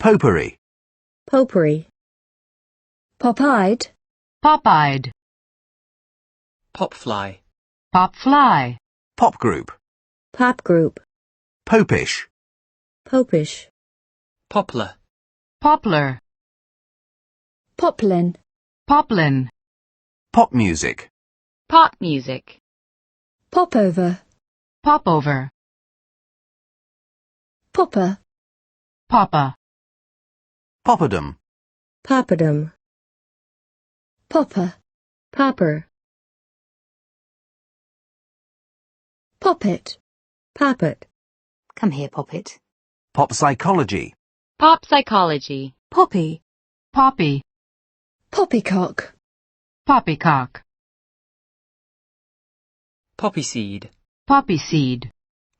Potpourri. Potpourri. Pop-eyed. Pop-eyed. Popfly. Pop-fly. Pop group. Pop group. Popish. Popish. Poplar. Poplar. Poplin. Poplin. Pop music. Pop music. Popover. Popover. Popper. Papa. Poppadom. Papadum. Popper. Popper. Poppet. Poppet. Come here, Poppet. Pop psychology. Pop psychology. Poppy. Poppy. Poppycock. Poppycock. Poppy seed. Poppy seed.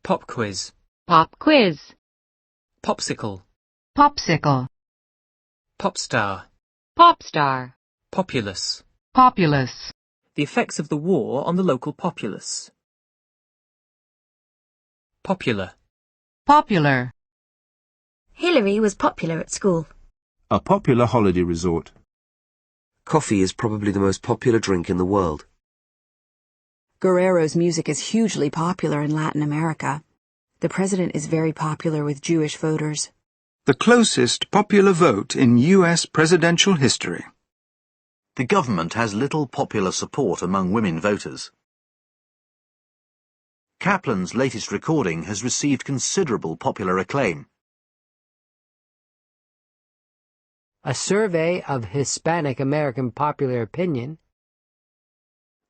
Pop quiz. Pop quiz. Popsicle. Popsicle. Pop star. Pop star. Populace. Populace. The effects of the war on the local populace. Popular. Popular. Hillary was popular at school. A popular holiday resort. Coffee is probably the most popular drink in the world. Guerrero's music is hugely popular in Latin America. The president is very popular with Jewish voters. The closest popular vote in U.S. presidential history. The government has little popular support among women voters. Kaplan's latest recording has received considerable popular acclaim. A survey of Hispanic American popular opinion.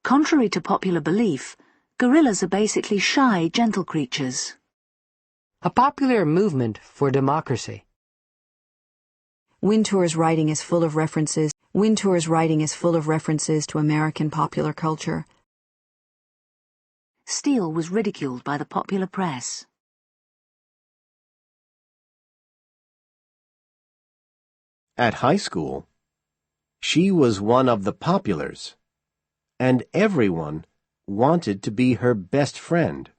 Contrary to popular belief, gorillas are basically shy, gentle creatures. A popular movement for democracy. Wintour's writing is full of references. Wintour's writing is full of references to American popular culture. Steele was ridiculed by the popular press. At high school, she was one of the populars, and everyone wanted to be her best friend.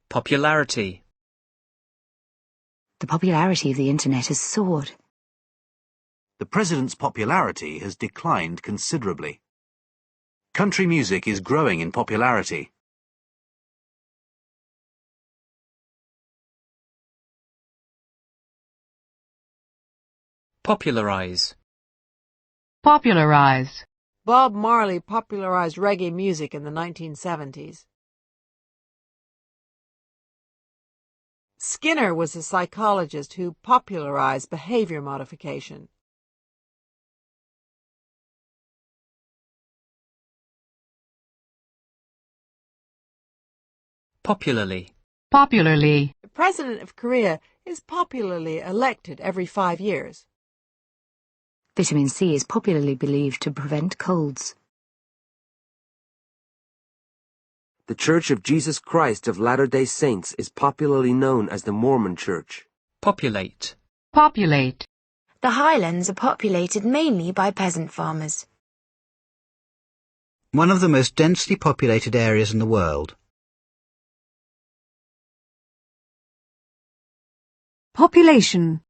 Popularity. The popularity of the internet has soared. The president's popularity has declined considerably. Country music is growing in popularity. Popularize. Popularize. Bob Marley popularized reggae music in the 1970s. Skinner was a psychologist who popularized behavior modification. Popularly. Popularly. The president of Korea is popularly elected every 5 years. Vitamin C is popularly believed to prevent colds. The Church of Jesus Christ of Latter-day Saints is popularly known as the Mormon Church. Populate. Populate. The highlands are populated mainly by peasant farmers. One of the most densely populated areas in the world. Population.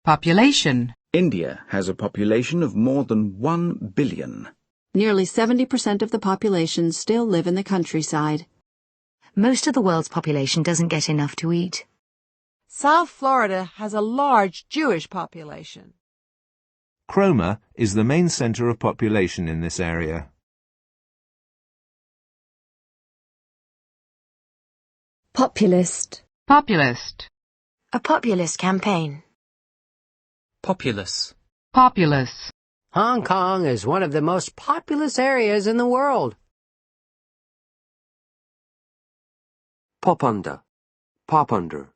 Population. India has a population of more than 1 billion. Nearly 70% of the population still live in the countryside. Most of the world's population doesn't get enough to eat. South Florida has a large Jewish population. Cromer is the main center of population in this area. Populist. Populist. A populist campaign. Populous. Populous. Hong Kong is one of the most populous areas in the world. Pop under. Pop under.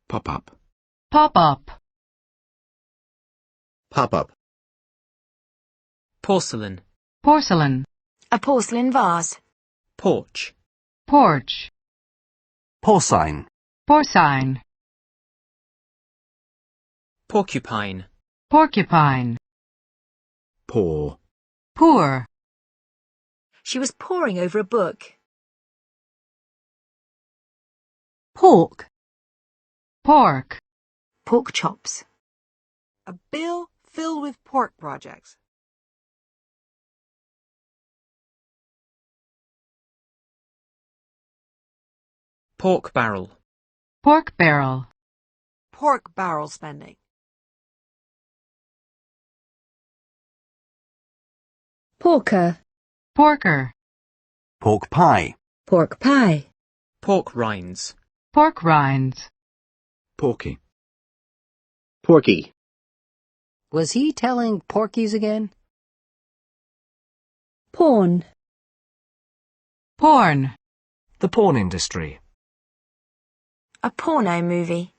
Pop up. Pop up. Pop up. Porcelain. Porcelain. A porcelain vase. Porch. Porch. Porcine. Porcine. Porcupine. Porcupine. Pour. Poor. She was poring over a book. Pork. Pork. Pork chops. A bill filled with pork projects. Pork barrel. Pork barrel. Pork barrel spending. Porker. Porker. Pork pie. Pork pie. Pork rinds. Pork rinds. Porky. Porky. Was he telling porkies again? Porn. Porn. The porn industry. A porno movie.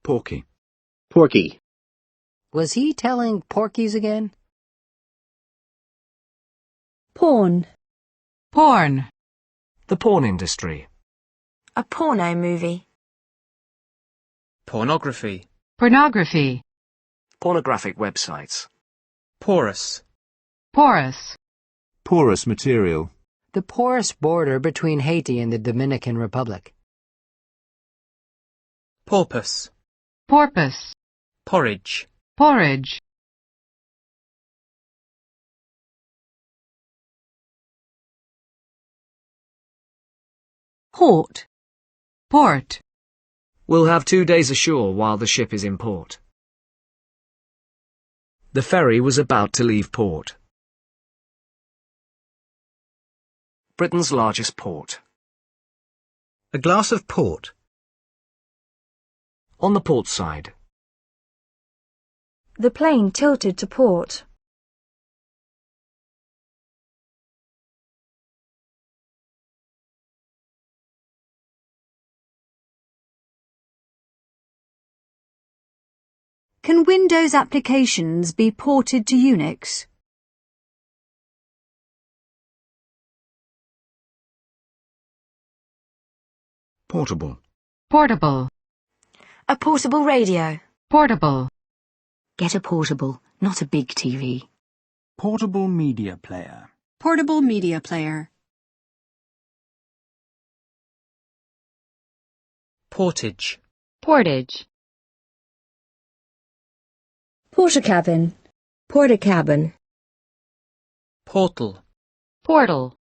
Porky. Porky. Was he telling porkies again? Porn. Porn. The porn industry. A porno movie. Pornography. Pornography. Pornographic websites. Porous. Porous. Porous material. The porous border between Haiti and the Dominican Republic. Porpoise. Porpoise. Porridge. Porridge. Port. Port. We'll have 2 days ashore while the ship is in port. The ferry was about to leave port. Britain's largest port. A glass of port. On the port side. The plane tilted to port. Can Windows applications be ported to Unix? Portable. Portable. A portable radio. Portable. Get a portable, not a big TV. Portable media player. Portable media player. Portage. Portage. Portakabin. Portakabin. Portal. Portal.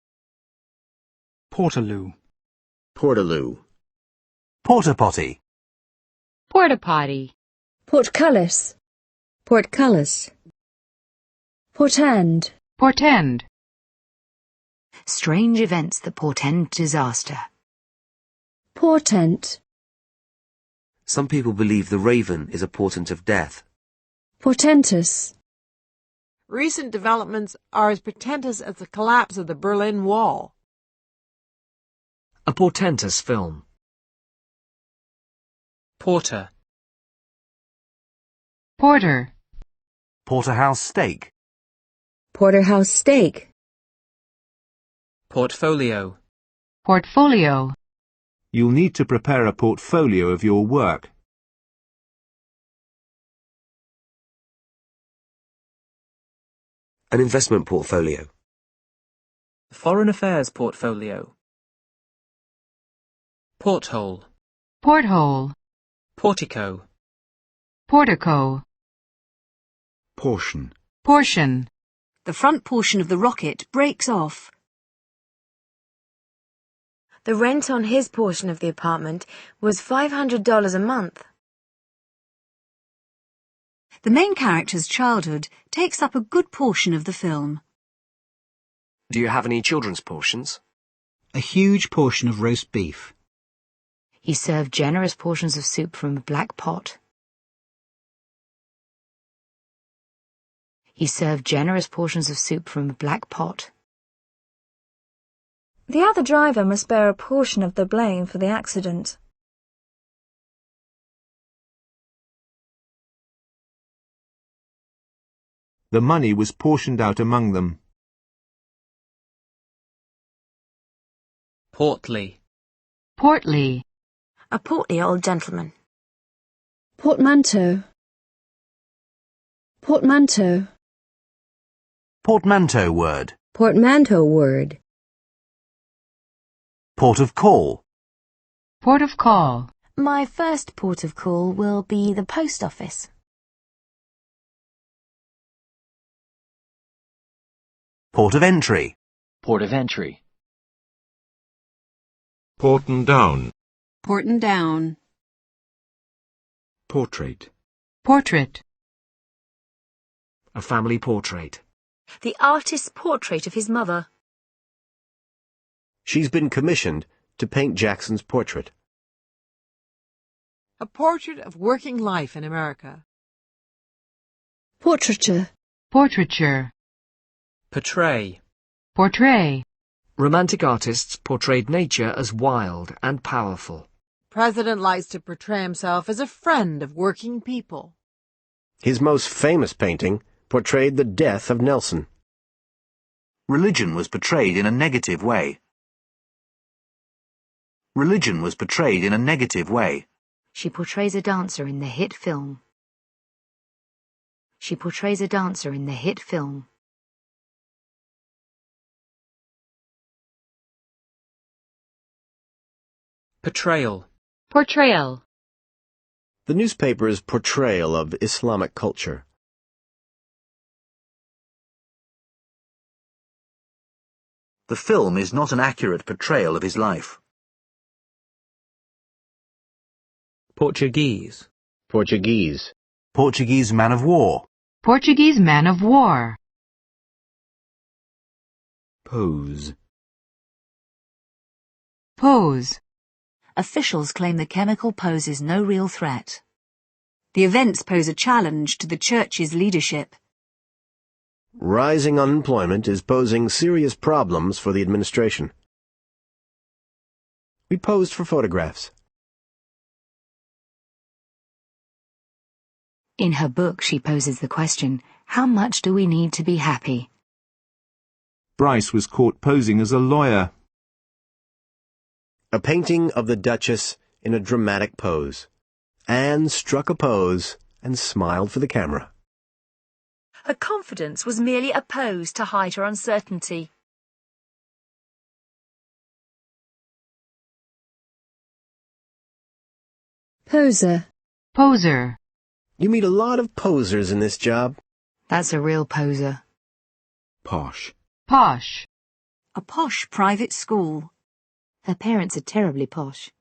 Portaloo. Portaloo. Porta potty. Porta potty. Portcullis. Portcullis. Portend. Portend. Strange events that portend disaster. Portent. Some people believe the raven is a portent of death. Portentous. Recent developments are as portentous as the collapse of the Berlin Wall. A portentous film. Porter. Porter. Porterhouse steak. Porterhouse steak. Portfolio. Portfolio. You'll need to prepare a portfolio of your work. An investment portfolio. Foreign affairs portfolio. Porthole. Porthole. Portico. Portico. Portion. Portion. The front portion of the rocket breaks off. The rent on his portion of the apartment was $500 a month. The main character's childhood takes up a good portion of the film. Do you have any children's portions? A huge portion of roast beef. He served generous portions of soup from a black pot. He served generous portions of soup from a black pot. The other driver must bear a portion of the blame for the accident. The money was portioned out among them. Portly. Portly. A portly old gentleman. Portmanteau. Portmanteau. Portmanteau word. Portmanteau word. Port of call. Port of call. My first port of call will be the post office. Port of entry. Port of entry. Porten down. Porten down. Portrait. Portrait. A family portrait. The artist's portrait of his mother. She's been commissioned to paint Jackson's portrait. A portrait of working life in America. Portraiture. Portraiture. Portray. Portray. Romantic artists portrayed nature as wild and powerful. President likes to portray himself as a friend of working people. His most famous painting portrayed the death of Nelson. Religion was portrayed in a negative way. Religion was portrayed in a negative way. She portrays a dancer in the hit film. She portrays a dancer in the hit film. Portrayal. Portrayal. The newspaper's portrayal of Islamic culture. The film is not an accurate portrayal of his life. Portuguese. Portuguese. Portuguese man of war. Portuguese man of war. Pose. Pose. Officials claim the chemical poses no real threat. The events pose a challenge to the church's leadership. Rising unemployment is posing serious problems for the administration. We posed for photographs. In her book, she poses the question, how much do we need to be happy? Bryce was caught posing as a lawyer. A painting of the Duchess in a dramatic pose. Anne struck a pose and smiled for the camera. Her confidence was merely a pose to hide her uncertainty. Poser. Poser. You meet a lot of posers in this job. That's a real poser. Posh. Posh. A posh private school. Her parents are terribly posh.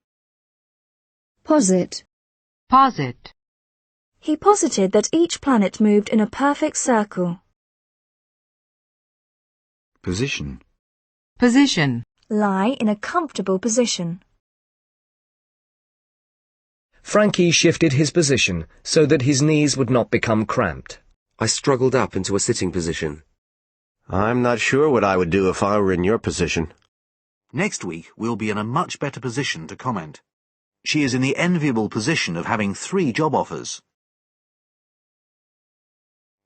Posit. Posit. He posited that each planet moved in a perfect circle. Position. Position. Lie in a comfortable position. Frankie shifted his position so that his knees would not become cramped. I struggled up into a sitting position. I'm not sure what I would do if I were in your position. Next week, we'll be in a much better position to comment. She is in the enviable position of having 3 job offers.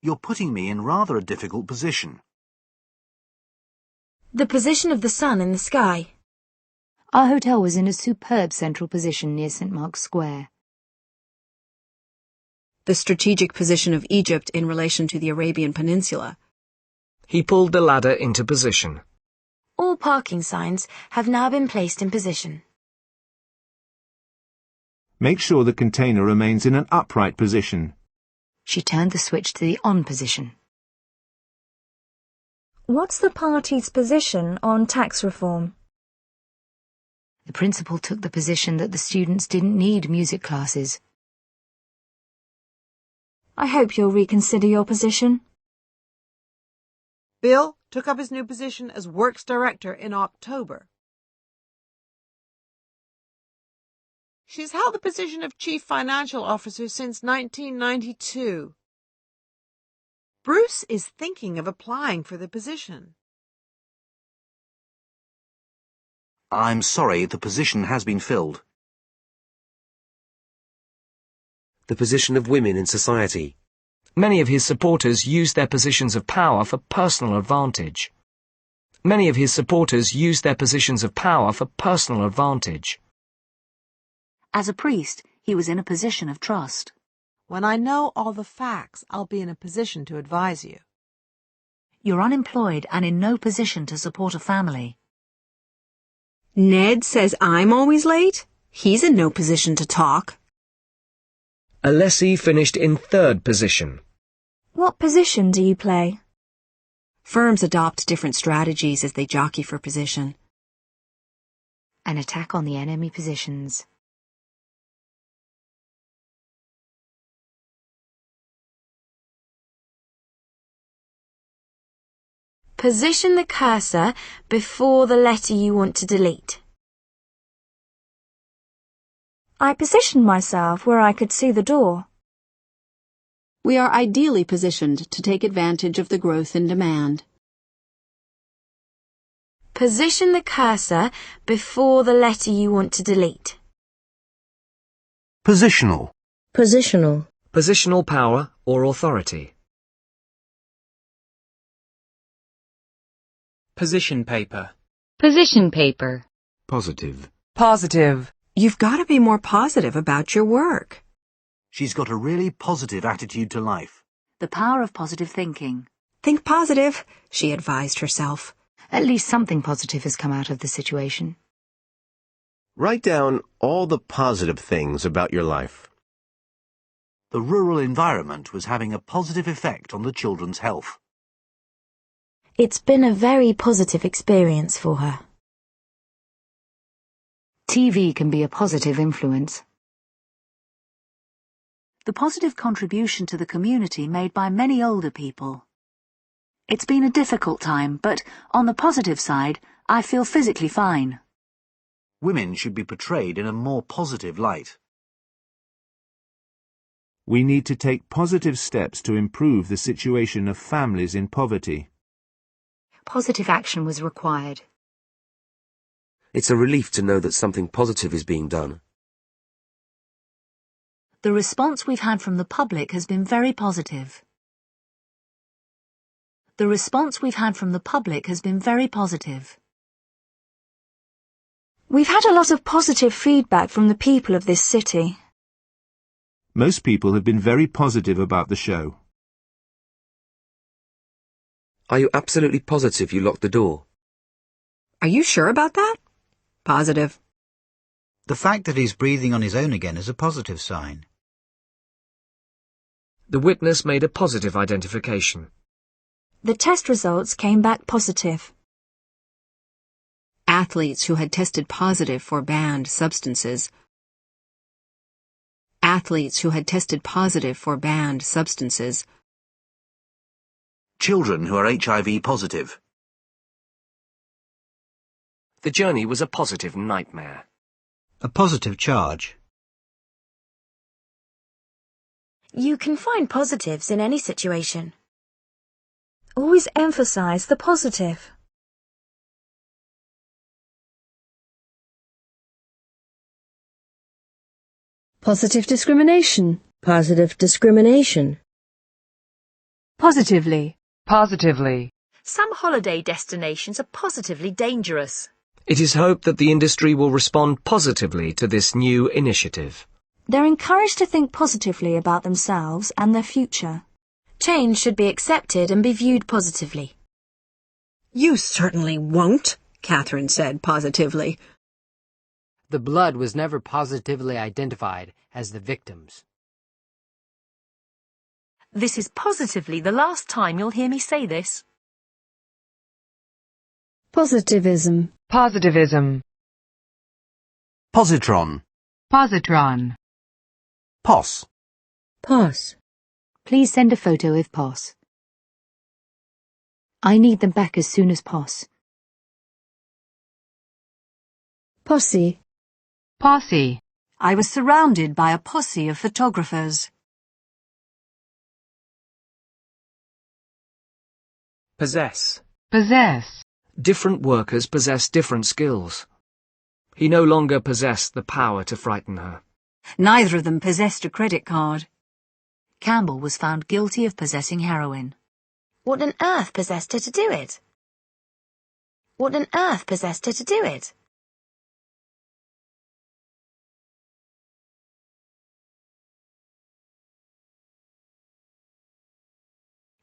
You're putting me in rather a difficult position. The position of the sun in the sky. Our hotel was in a superb central position near St. Mark's Square. The strategic position of Egypt in relation to the Arabian Peninsula. He pulled the ladder into position. All parking signs have now been placed in position. Make sure the container remains in an upright position. She turned the switch to the on position. What's the party's position on tax reform? The principal took the position that the students didn't need music classes. I hope you'll reconsider your position. Bill took up his new position as Works Director in October. She's held the position of Chief Financial Officer since 1992. Bruce is thinking of applying for the position. I'm sorry, the position has been filled. The position of women in society. Many of his supporters used their positions of power for personal advantage. Many of his supporters used their positions of power for personal advantage. As a priest, he was in a position of trust. When I know all the facts, I'll be in a position to advise you. You're unemployed and in no position to support a family. Ned says I'm always late? He's in no position to talk. Alessi finished in third position. What position do you play? Firms adopt different strategies as they jockey for position. An attack on the enemy positions. Position the cursor before the letter you want to delete. I positioned myself where I could see the door. We are ideally positioned to take advantage of the growth in demand. Position the cursor before the letter you want to delete. Positional. Positional. Positional power or authority. Position paper. Position paper. Positive. Positive. You've got to be more positive about your work. She's got a really positive attitude to life. The power of positive thinking. Think positive, she advised herself. At least something positive has come out of the situation. Write down all the positive things about your life. The rural environment was having a positive effect on the children's health. It's been a very positive experience for her. TV can be a positive influence. The positive contribution to the community made by many older people. It's been a difficult time, but on the positive side, I feel physically fine. Women should be portrayed in a more positive light. We need to take positive steps to improve the situation of families in poverty. Positive action was required. It's a relief to know that something positive is being done. The response we've had from the public has been very positive. The response we've had from the public has been very positive. We've had a lot of positive feedback from the people of this city. Most people have been very positive about the show. Are you absolutely positive you locked the door? Are you sure about that? Positive. The fact that he's breathing on his own again is a positive sign. The witness made a positive identification. The test results came back positive. Athletes who had tested positive for banned substances. Athletes who had tested positive for banned substances. Children who are HIV positive. The journey was a positive nightmare. A positive charge. You can find positives in any situation. Always emphasize the positive. Positive discrimination. Positive discrimination. Positively. Positively. Some holiday destinations are positively dangerous. It is hoped that the industry will respond positively to this new initiative. They're encouraged to think positively about themselves and their future. Change should be accepted and be viewed positively. You certainly won't, Catherine said positively. The blood was never positively identified as the victim's. This is positively the last time you'll hear me say this. Positivism. Positivism. Positron. Positron. POS. POS. Please send a photo if pos. I need them back as soon as pos. Posse. Posse. I was surrounded by a posse of photographers. Possess. Possess. Different workers possess different skills. He no longer possessed the power to frighten her. Neither of them possessed a credit card. Campbell was found guilty of possessing heroin. What on earth possessed her to do it? What on earth possessed her to do it?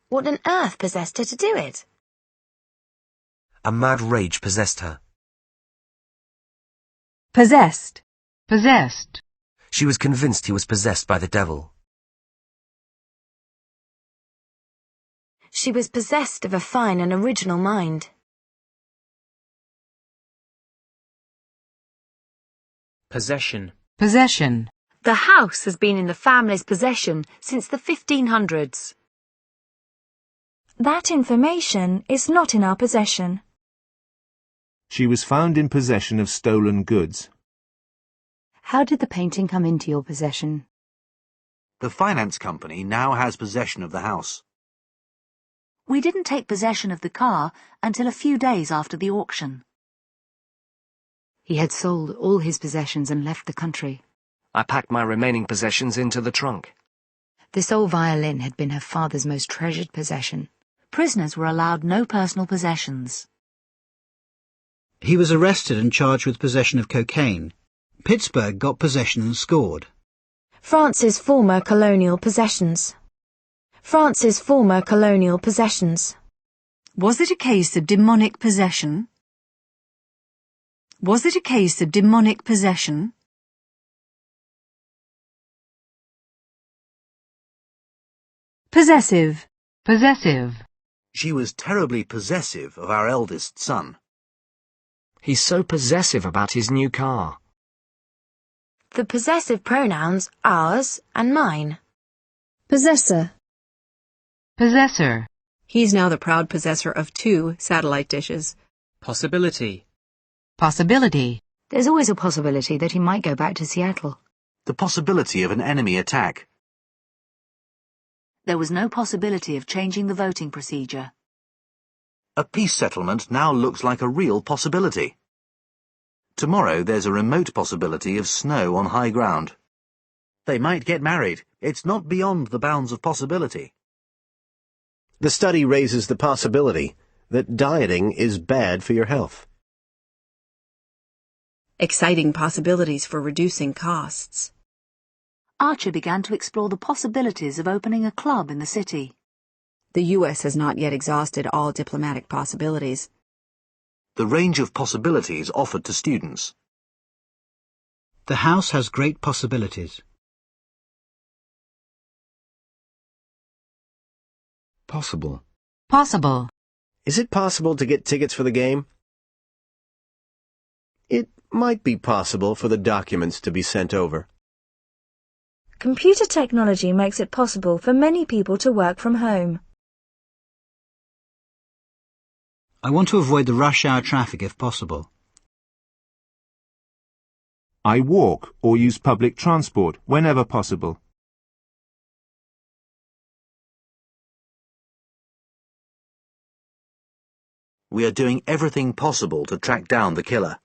What on earth possessed her to do it? A mad rage possessed her. Possessed. Possessed. She was convinced he was possessed by the devil. She was possessed of a fine and original mind. Possession. Possession. The house has been in the family's possession since the 1500s. That information is not in our possession. She was found in possession of stolen goods. How did the painting come into your possession? The finance company now has possession of the house. We didn't take possession of the car until a few days after the auction. He had sold all his possessions and left the country. I packed my remaining possessions into the trunk. This old violin had been her father's most treasured possession. Prisoners were allowed no personal possessions. He was arrested and charged with possession of cocaine. Pittsburgh got possession and scored. France's former colonial possessions. France's former colonial possessions. Was it a case of demonic possession? Was it a case of demonic possession? Possessive. Possessive. She was terribly possessive of our eldest son. He's so possessive about his new car. The possessive pronouns ours and mine. Possessor. Possessor. He's now the proud possessor of 2 satellite dishes. Possibility. Possibility. There's always a possibility that he might go back to Seattle. The possibility of an enemy attack. There was no possibility of changing the voting procedure. A peace settlement now looks like a real possibility. Tomorrow there's a remote possibility of snow on high ground. They might get married. It's not beyond the bounds of possibility. The study raises the possibility that dieting is bad for your health. Exciting possibilities for reducing costs. Archer began to explore the possibilities of opening a club in the city. The U.S. has not yet exhausted all diplomatic possibilities. The range of possibilities offered to students. The house has great possibilities. Possible. Possible. Is it possible to get tickets for the game? It might be possible for the documents to be sent over. Computer technology makes it possible for many people to work from home. I want to avoid the rush hour traffic if possible. I walk or use public transport whenever possible. We are doing everything possible to track down the killer.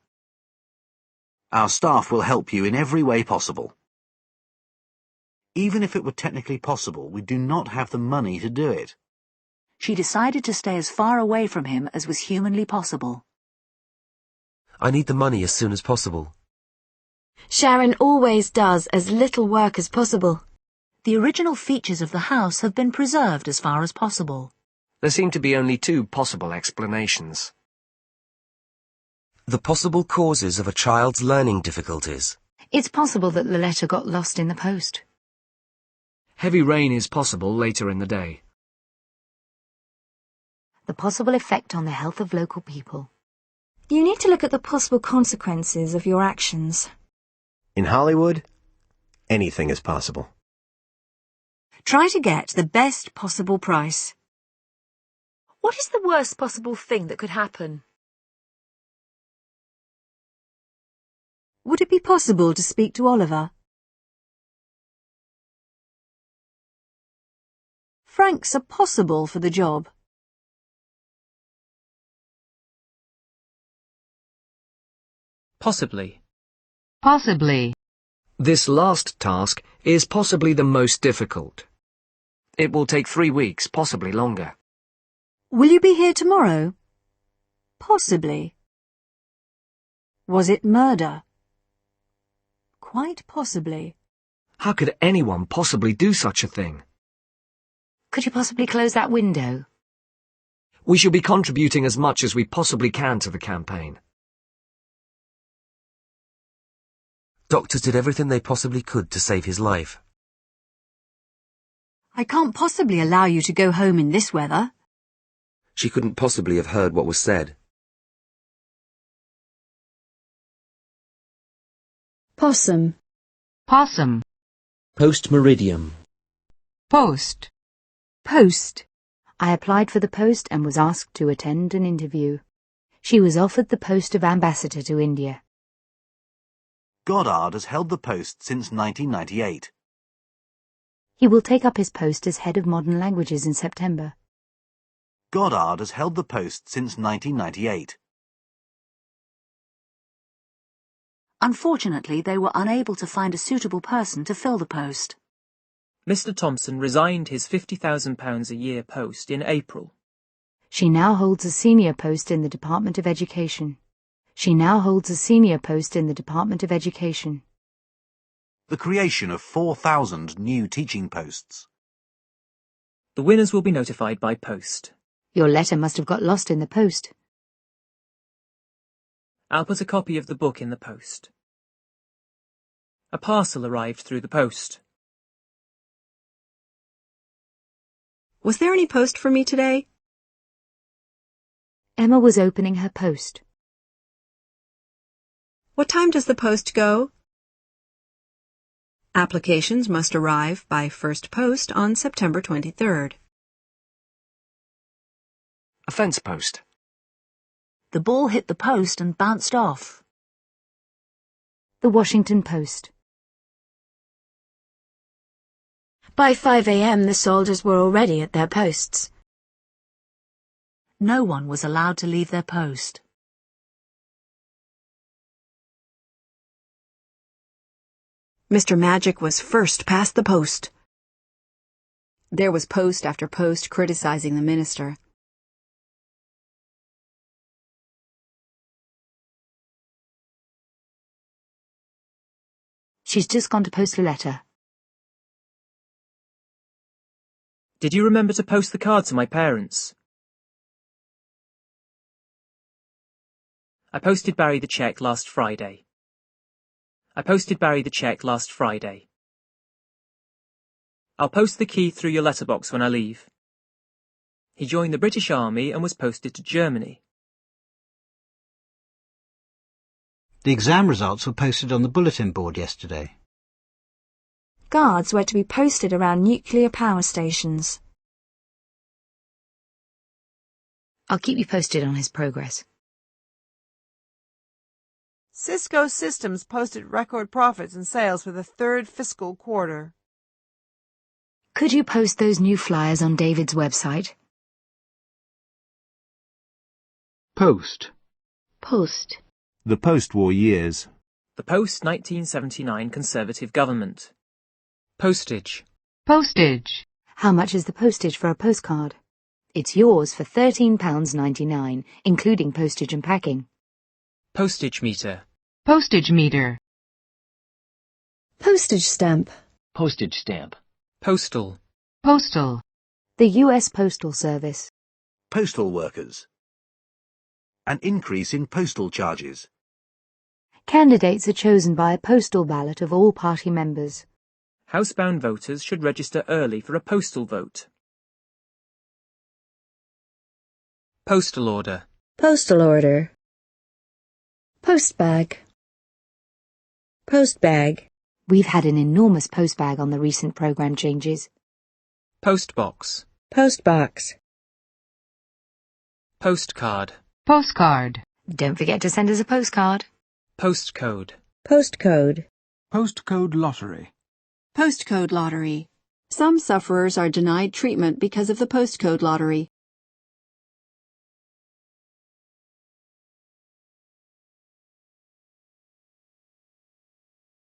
Our staff will help you in every way possible. Even if it were technically possible, we do not have the money to do it. She decided to stay as far away from him as was humanly possible. I need the money as soon as possible. Sharon always does as little work as possible. The original features of the house have been preserved as far as possible. There seem to be only 2 possible explanations. The possible causes of a child's learning difficulties. It's possible that the letter got lost in the post. Heavy rain is possible later in the day. The possible effect on the health of local people. You need to look at the possible consequences of your actions. In Hollywood, anything is possible. Try to get the best possible price. What is the worst possible thing that could happen? Would it be possible to speak to Oliver? Franks are possible for the job. Possibly. Possibly. This last task is possibly the most difficult. It will take 3 weeks, possibly longer. Will you be here tomorrow? Possibly. Was it murder? Quite possibly. How could anyone possibly do such a thing? Could you possibly close that window? We shall be contributing as much as we possibly can to the campaign. Doctors did everything they possibly could to save his life. I can't possibly allow you to go home in this weather. She couldn't possibly have heard what was said. Possum. Possum. Post-meridium. Post. Post. I applied for the post and was asked to attend an interview. She was offered the post of ambassador to India. Goddard has held the post since 1998. He will take up his post as head of modern languages in September. Goddard has held the post since 1998. Unfortunately, they were unable to find a suitable person to fill the post. Mr. Thompson resigned his £50,000 a year post in April. She now holds a senior post in the Department of Education. She now holds a senior post in the Department of Education. The creation of 4,000 new teaching posts. The winners will be notified by post. Your letter must have got lost in the post. I'll put a copy of the book in the post. A parcel arrived through the post. Was there any post for me today? Emma was opening her post. What time does the post go? Applications must arrive by first post on September 23rd. A fence post. The ball hit the post and bounced off. The Washington Post. By 5 a.m. the soldiers were already at their posts. No one was allowed to leave their post. Mr. Magic was first past the post. There was post after post criticizing the minister. She's just gone to post a letter. Did you remember to post the card to my parents? I posted Barry the cheque last Friday. I posted Barry the cheque last Friday. I'll post the key through your letterbox when I leave. He joined the British Army and was posted to Germany. The exam results were posted on the bulletin board yesterday. Guards were to be posted around nuclear power stations. I'll keep you posted on his progress. Cisco Systems posted record profits and sales for the third fiscal quarter. Could you post those new flyers on David's website? Post. Post. The post-war years. The post-1979 Conservative government. Postage. Postage. How much is the postage for a postcard? It's yours for £13.99, including postage and packing. Postage meter. Postage meter. Postage stamp. Postage stamp. Postal. Postal. The U.S. Postal Service. Postal workers. An increase in postal charges. Candidates are chosen by a postal ballot of all party members. Housebound voters should register early for a postal vote. Postal order. Postal order. Postbag. Postbag. We've had an enormous postbag on the recent program changes. Postbox. Postbox. Postcard. Postcard. Don't forget to send us a postcard. Postcode. Postcode. Postcode lottery. Postcode lottery. Some sufferers are denied treatment because of the postcode lottery.